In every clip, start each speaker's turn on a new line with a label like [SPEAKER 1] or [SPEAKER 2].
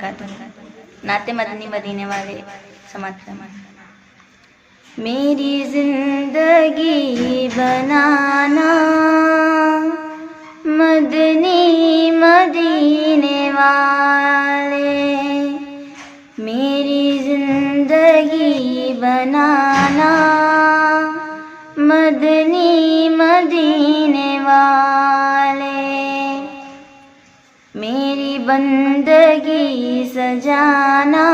[SPEAKER 1] نعت مدنی مدینے والے سماعت فرمائیں۔ میری زندگی بنانا مدنی مدینے والے، میری زندگی بنانا مدنی مدینے والے، میری بندگی سجانا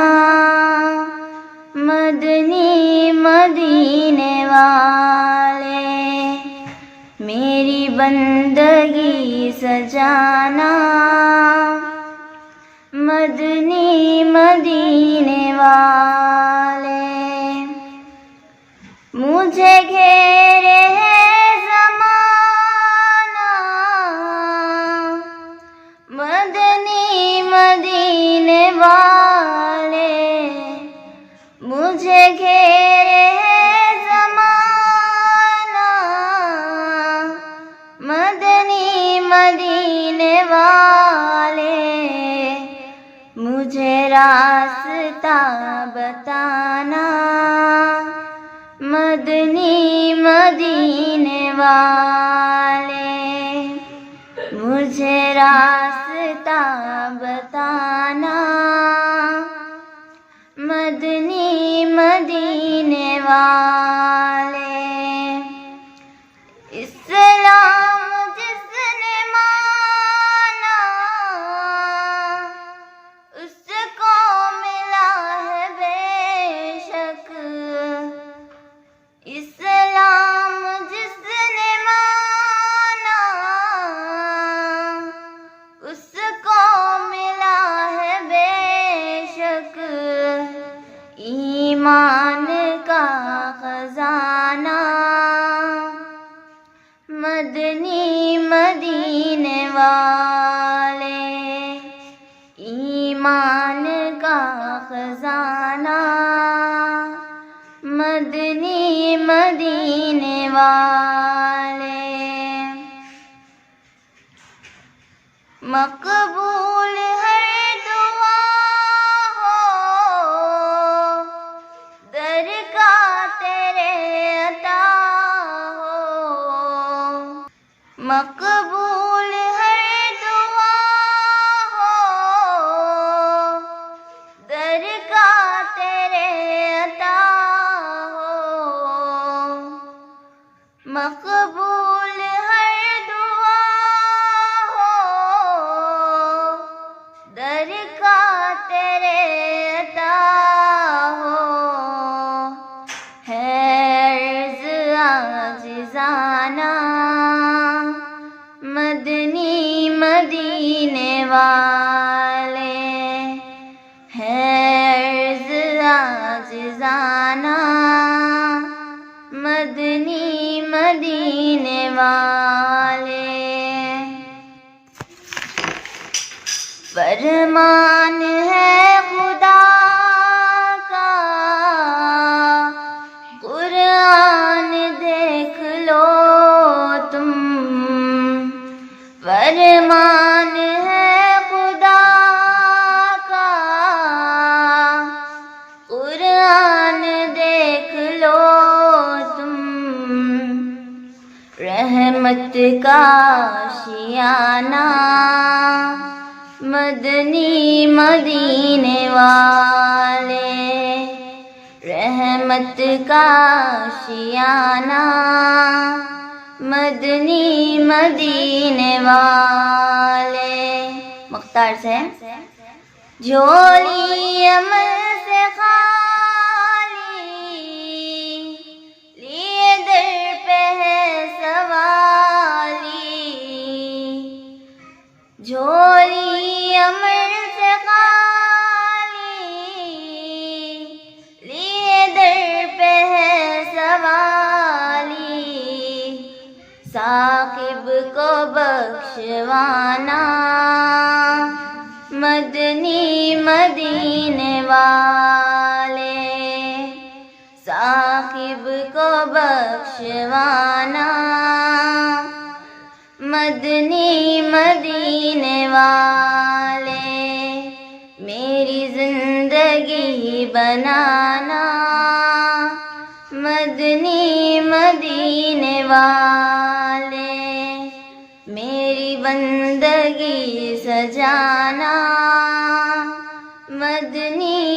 [SPEAKER 1] مدنی مدینے والے، میری بندگی سجانا مدنی مدینے والے، مجھے گھیرے ہے زمانہ مدنی مدینے والے، مجھے گھیرے ہے زمانہ مدنی مدینے والے، مجھے راستہ بتانا مدنی مدینے والے، مجھے راستہ بتانا مدنی مدینے والے، اسلام جس نے مانا اس کو ملا ہے بے شک، اسلام جس نے مانا اس کو ملا ہے بے شک، ایمان کا خزانہ مدنی مدینے والے، ایمان کا خزانہ مدنی مدینے والے، مقبول ہے دعا ہو در کا تیرے عطا ہو، مقبول ہے دعا ہو در کا تیرے عطا ہو، مقبول ہے دعا ہو در کا تیرے عطا ہو، ہے عرض عاجزانہ مدنی مدینے والے، ہے عرض عاجزانہ مدنی مدینے والے، فرمان ہے خدا کا قرآن دیکھ لو تم، فرمان ہے خدا کا قرآن دیکھ لو تم، رحمت کا آشیانہ مدنی مدینے والے، رحمت کا آشیانہ مدنی مدینے والے، مختار سے جھولی عمل سے خالی لیے در پہ ہے سوالی، جھولی عمل سے خالی لیے در پہ ہے سوالی، ثاقب کو بخشوانا مدنی مدینے والے، ثاقب کو بخشوانا مدنی مدینے والے، میرے میری زندگی بنانا، مدنی مدینے والے میری بندگی سجانا، مدنی